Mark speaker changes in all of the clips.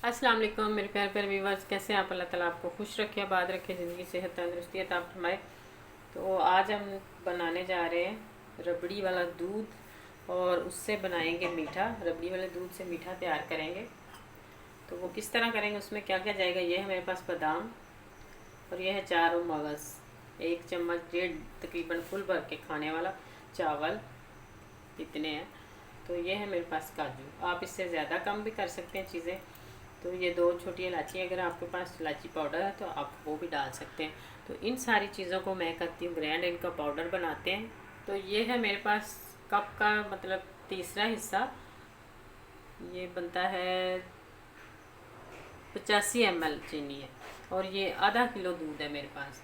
Speaker 1: अस्सलाम वालेकुम मेरे प्यार प्यारे व्यूवर्स, कैसे हैं आप? अल्लाह ताला आपको खुश रखे, आबाद रखे, ज़िंदगी सेहत तंदुरुस्ती अता फरमाए। तो आज हम बनाने जा रहे हैं रबड़ी वाला दूध और उससे बनाएंगे मीठा। रबड़ी वाले दूध से मीठा तैयार करेंगे। तो वो किस तरह करेंगे, उसमें क्या क्या जाएगा? ये है मेरे पास बादाम और ये है 4 मगज़, 1 चम्मच डेढ़ तकरीबन फुल भर के खाने वाला चावल, इतने हैं। तो ये है मेरे पास काजू, आप इससे ज़्यादा कम भी कर सकते हैं चीज़ें। तो ये 2 छोटी इलायची, अगर आपके पास इलायची पाउडर है तो आप वो भी डाल सकते हैं। तो इन सारी चीज़ों को मैं करती हूँ ग्रैंड, इनका पाउडर बनाते हैं। तो ये है मेरे पास कप का मतलब तीसरा हिस्सा, ये बनता है 85 ml चीनी है। और ये आधा किलो दूध है मेरे पास।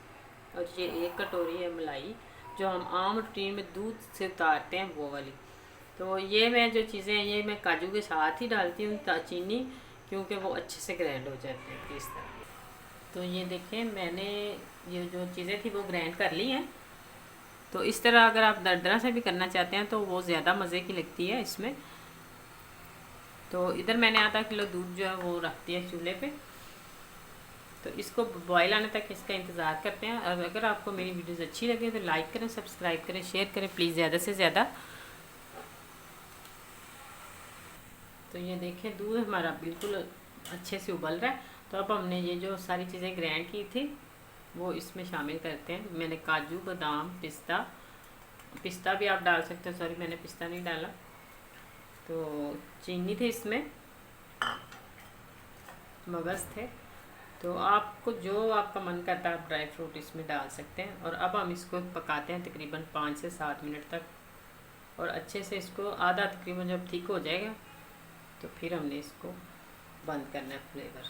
Speaker 1: और ये 1 कटोरी है मलाई, जो हम आम रूटीन में दूध से उतारते हैं वो वाली। तो ये मैं जो चीज़ें हैं ये मैं काजू के साथ ही डालती हूँ चीनी, क्योंकि वो अच्छे से ग्राइंड हो जाते हैं इस तरह। तो ये देखें, मैंने ये जो चीज़ें थी वो ग्राइंड कर ली हैं। तो इस तरह अगर आप दरदरा से भी करना चाहते हैं तो वो ज़्यादा मज़े की लगती है इसमें। तो इधर मैंने आधा किलो दूध जो है वो रख दिया चूल्हे पे। तो इसको बॉयल आने तक इसका इंतज़ार करते हैं। और अगर आपको मेरी वीडियोज़ अच्छी लगे तो लाइक करें, सब्सक्राइब करें, शेयर करें प्लीज़, ज़्यादा से ज़्यादा। तो ये देखें, दूध हमारा बिल्कुल अच्छे से उबल रहा है। तो अब हमने ये जो सारी चीज़ें ग्राइंड की थी वो इसमें शामिल करते हैं। मैंने काजू, बादाम, पिस्ता, पिस्ता भी आप डाल सकते हो, सॉरी मैंने पिस्ता नहीं डाला। तो चीनी थे इसमें, मगज़ थे। तो आपको जो आपका मन करता है आप ड्राई फ्रूट इसमें डाल सकते हैं। और अब हम इसको पकाते हैं तकरीबन 5 से 7 मिनट तक। और अच्छे से इसको आधा तकरीबन जब ठीक हो जाएगा तो फिर हमने इसको बंद करना है। फ्लेवर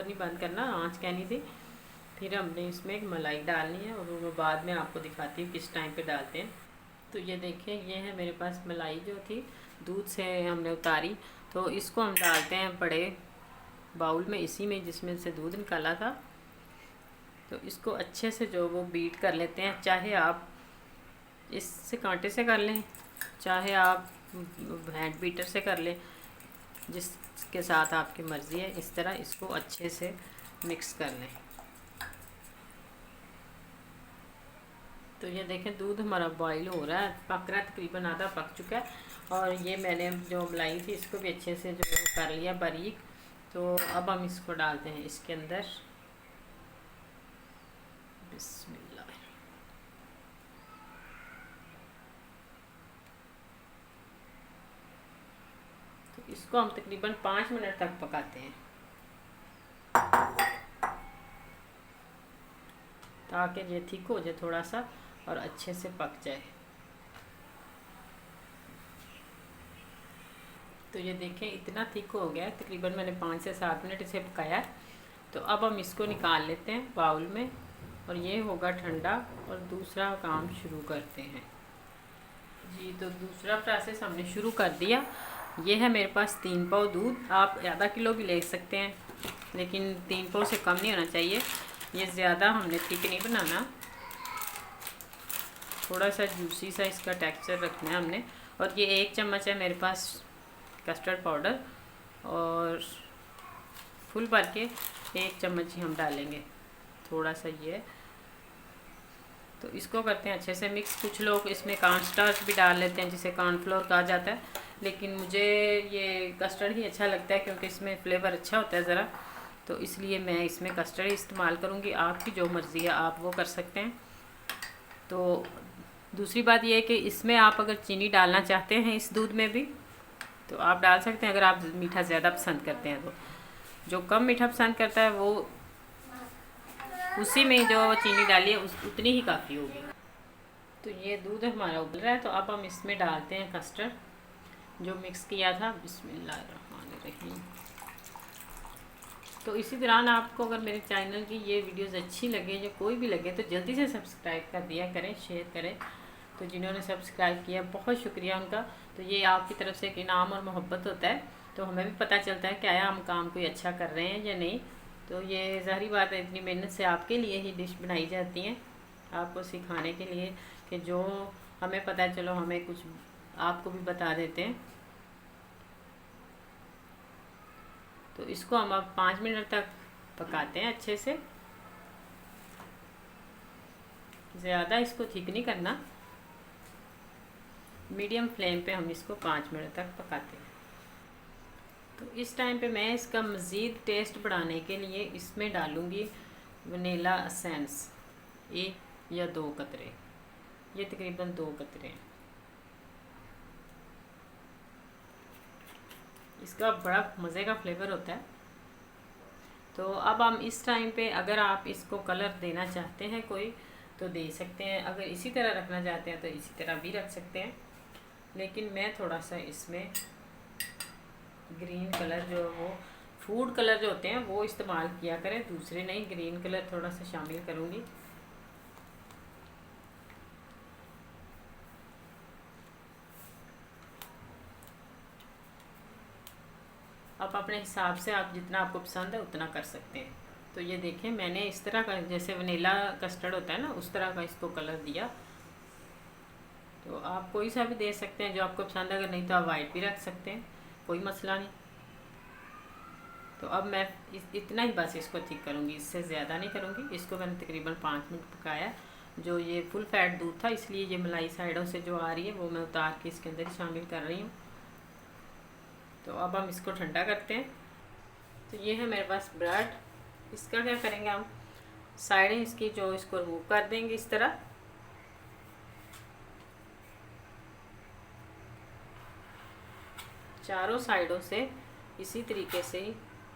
Speaker 1: नहीं बंद करना, आँच कहनी थी। फिर हमने इसमें एक मलाई डालनी है और वो बाद में आपको दिखाती हूँ किस टाइम पे डालते हैं। तो ये देखें, ये है मेरे पास मलाई जो थी दूध से हमने उतारी। तो इसको हम डालते हैं बड़े बाउल में, इसी में जिसमें से दूध निकाला था। तो इसको अच्छे से जो वो बीट कर लेते हैं। चाहे आप इससे कांटे से कर लें, चाहे आप हैंड बीटर से कर लें, जिसके साथ आपकी मर्ज़ी है। इस तरह इसको अच्छे से मिक्स कर लें। तो ये देखें, दूध हमारा बॉईल हो रहा है, पक रहा है, तकरीबन आधा पक चुका है। और ये मैंने जो मलाई थी इसको भी अच्छे से जो कर लिया बारीक। तो अब हम इसको डालते हैं इसके अंदर। बिस्मिल्लाह। तो इसको हम तकरीबन 5 मिनट तक पकाते हैं ताकि ये ठीक हो जाए थोड़ा सा और अच्छे से पक जाए। तो ये देखें, इतना थिक हो गया है, तकरीबन मैंने 5 से 7 मिनट इसे पकाया है। तो अब हम इसको निकाल लेते हैं बाउल में और ये होगा ठंडा और दूसरा काम शुरू करते हैं। जी, तो दूसरा प्रोसेस हमने शुरू कर दिया। ये है मेरे पास 3 पाव दूध, आप आधा किलो भी ले सकते हैं, लेकिन 3 पाव से कम नहीं होना चाहिए। ये ज़्यादा हमने थिक नहीं बनाना, थोड़ा सा जूसी सा इसका टेक्सचर रखना है हमने। और ये 1 चम्मच है मेरे पास कस्टर्ड पाउडर, और फुल भर के 1 चम्मच ही हम डालेंगे, थोड़ा सा ये। तो इसको करते हैं अच्छे से मिक्स। कुछ लोग इसमें कॉर्न स्टार्च भी डाल लेते हैं, जिसे कॉर्नफ्लोर कहा जाता है, लेकिन मुझे ये कस्टर्ड ही अच्छा लगता है क्योंकि इसमें फ्लेवर अच्छा होता है ज़रा। तो इसलिए मैं इसमें कस्टर्ड ही इस्तेमाल करूँगी। आपकी जो मर्ज़ी है आप वो कर सकते हैं। तो दूसरी बात यह है कि इसमें आप अगर चीनी डालना चाहते हैं इस दूध में भी तो आप डाल सकते हैं, अगर आप मीठा ज़्यादा पसंद करते हैं तो। जो कम मीठा पसंद करता है वो उसी में जो चीनी डालिए उतनी ही काफ़ी होगी। तो ये दूध हमारा उबल रहा है। तो अब हम इसमें डालते हैं कस्टर्ड जो मिक्स किया था। बिस्मिल्लाहिर्रहमानिर्रहीम। तो इसी दौरान आपको अगर मेरे चैनल की ये वीडियोस अच्छी लगे या कोई भी लगे तो जल्दी से सब्सक्राइब कर दिया करें, शेयर करें। तो जिन्होंने सब्सक्राइब किया बहुत शुक्रिया उनका। तो ये आपकी तरफ से एक इनाम और मोहब्बत होता है, तो हमें भी पता चलता है क्या हम काम कोई अच्छा कर रहे हैं या नहीं। तो ये ज़ाहिर बात है, इतनी मेहनत से आपके लिए ही डिश बनाई जाती हैं, आपको सिखाने के लिए कि जो हमें पता है चलो हमें कुछ आपको भी बता देते हैं। तो इसको हम अब 5 मिनट तक पकाते हैं अच्छे से। ज़्यादा इसको थिक नहीं करना, मीडियम फ्लेम पे हम इसको 5 मिनट तक पकाते हैं। तो इस टाइम पे मैं इसका मज़ीद टेस्ट बढ़ाने के लिए इसमें डालूँगी वनीला एसेंस, 1 या 2 कतरे, ये तकरीबन 2 कतरे हैं। इसका बड़ा मज़े का फ्लेवर होता है। तो अब हम इस टाइम पे अगर आप इसको कलर देना चाहते हैं कोई तो दे सकते हैं, अगर इसी तरह रखना चाहते हैं तो इसी तरह भी रख सकते हैं, लेकिन मैं थोड़ा सा इसमें ग्रीन कलर जो वो फूड कलर जो होते हैं वो इस्तेमाल किया करें, दूसरे नहीं, ग्रीन कलर थोड़ा सा शामिल करूँगी। आप अपने हिसाब से आप जितना आपको पसंद है उतना कर सकते हैं। तो ये देखें मैंने इस तरह का जैसे वनीला कस्टर्ड होता है ना उस तरह का इसको कलर दिया। तो आप कोई सा भी दे सकते हैं जो आपको पसंद है, अगर नहीं तो आप वाइट भी रख सकते हैं, कोई मसला नहीं। तो अब मैं इतना ही बस इसको थिक करूँगी, इससे ज़्यादा नहीं करूँगी। इसको मैंने तकरीबन 5 मिनट पकाया। जो ये फुल फैट दूध था इसलिए ये मलाई साइडों से जो आ रही है वो मैं उतार के इसके अंदर शामिल कर रही हूँ। तो अब हम इसको ठंडा करते हैं। तो ये है मेरे पास ब्रेड, इसका क्या करेंगे हम साइडें इसकी जो इसको रिमूव कर देंगे इस तरह। चारों साइडों से इसी तरीके से,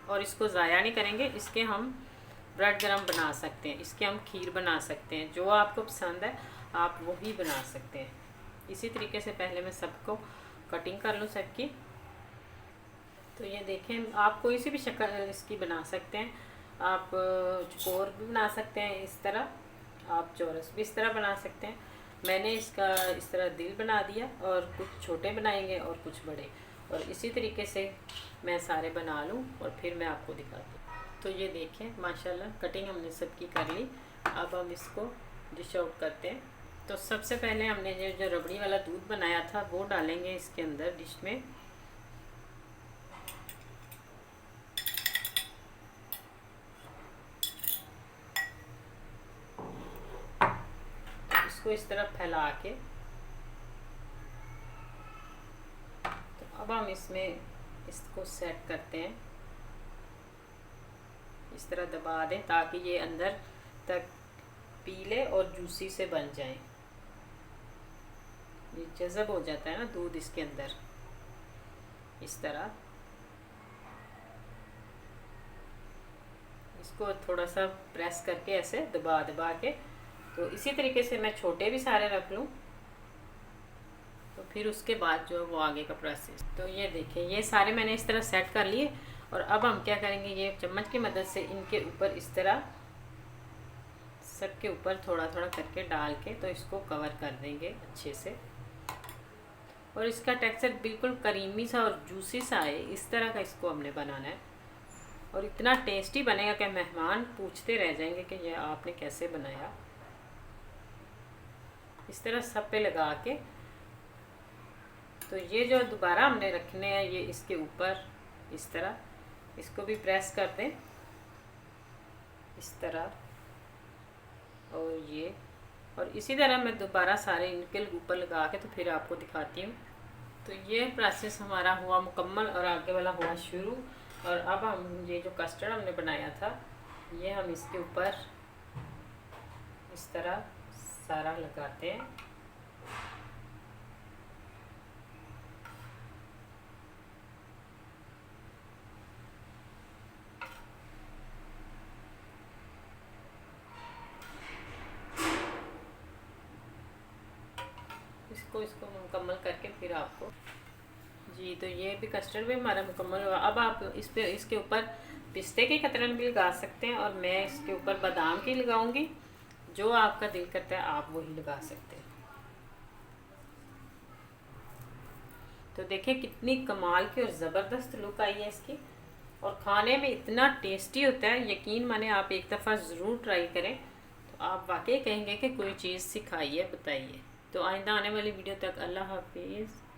Speaker 1: और इसको ज़ाया नहीं करेंगे। इसके हम ब्रेड गरम बना सकते हैं, इसके हम खीर बना सकते हैं, जो आपको पसंद है आप वो भी बना सकते हैं। इसी तरीके से पहले मैं सबको कटिंग कर लूँ सबकी। तो ये देखें आप कोई सी भी शक्ल इसकी बना सकते हैं, आप चौकोर भी बना सकते हैं इस तरह, आप चौरस भी इस तरह बना सकते हैं। मैंने इसका इस तरह दिल बना दिया और कुछ छोटे बनाएंगे और कुछ बड़े, और इसी तरीके से मैं सारे बना लूँ और फिर मैं आपको दिखाती हूँ। तो ये देखें माशाल्लाह कटिंग हमने सबकी कर ली। अब हम इसको डिश आउट करते हैं। तो सबसे पहले हमने जो रबड़ी वाला दूध बनाया था वो डालेंगे इसके अंदर डिश में। इसको इस तरह फैला के तो अब हम इसमें इसको सेट करते हैं, इस तरह दबा दें ताकि ये अंदर तक पीले और जूसी से बन जाएं। ये जज़ब हो जाता है ना दूध इसके अंदर, इस तरह इसको थोड़ा सा प्रेस करके ऐसे दबा दबा के। तो इसी तरीके से मैं छोटे भी सारे रख लूँ, तो फिर उसके बाद जो वो आगे का प्रोसेस। तो ये देखें ये सारे मैंने इस तरह सेट कर लिए, और अब हम क्या करेंगे ये चम्मच की मदद से इनके ऊपर इस तरह सबके ऊपर थोड़ा थोड़ा करके डाल के तो इसको कवर कर देंगे अच्छे से, और इसका टेक्सचर बिल्कुल करीमी सा और जूसी सा आए इस तरह का इसको हमने बनाना है। और इतना टेस्टी बनेगा कि मेहमान पूछते रह जाएंगे कि ये आपने कैसे बनाया। इस तरह सब पे लगा के तो ये जो दोबारा हमने रखने हैं ये इसके ऊपर इस तरह इसको भी प्रेस कर दें इस तरह, और इसी तरह मैं दोबारा सारे इनके ऊपर लगा के तो फिर आपको दिखाती हूँ। तो ये प्रोसेस हमारा हुआ मुकम्मल और आगे वाला हुआ शुरू। और अब हम ये जो कस्टर्ड हमने बनाया था ये हम इसके ऊपर इस तरह सारा लगाते हैं। इसको मुकम्मल करके फिर आपको जी। तो ये भी कस्टर्ड भी हमारा मुकम्मल हुआ। अब आप इस पे इसके ऊपर पिस्ते की कतरन भी लगा सकते हैं, और मैं इसके ऊपर बादाम की लगाऊंगी। जो आपका दिल करता है आप वही लगा सकते हैं। तो देखिए कितनी कमाल की और ज़बरदस्त लुक आई है इसकी, और खाने में इतना टेस्टी होता है, यकीन माने आप एक दफ़ा ज़रूर ट्राई करें तो आप वाकई कहेंगे कि कोई चीज़ सिखाई है बताइए। तो आइंदा आने वाली वीडियो तक अल्लाह हाफिज़।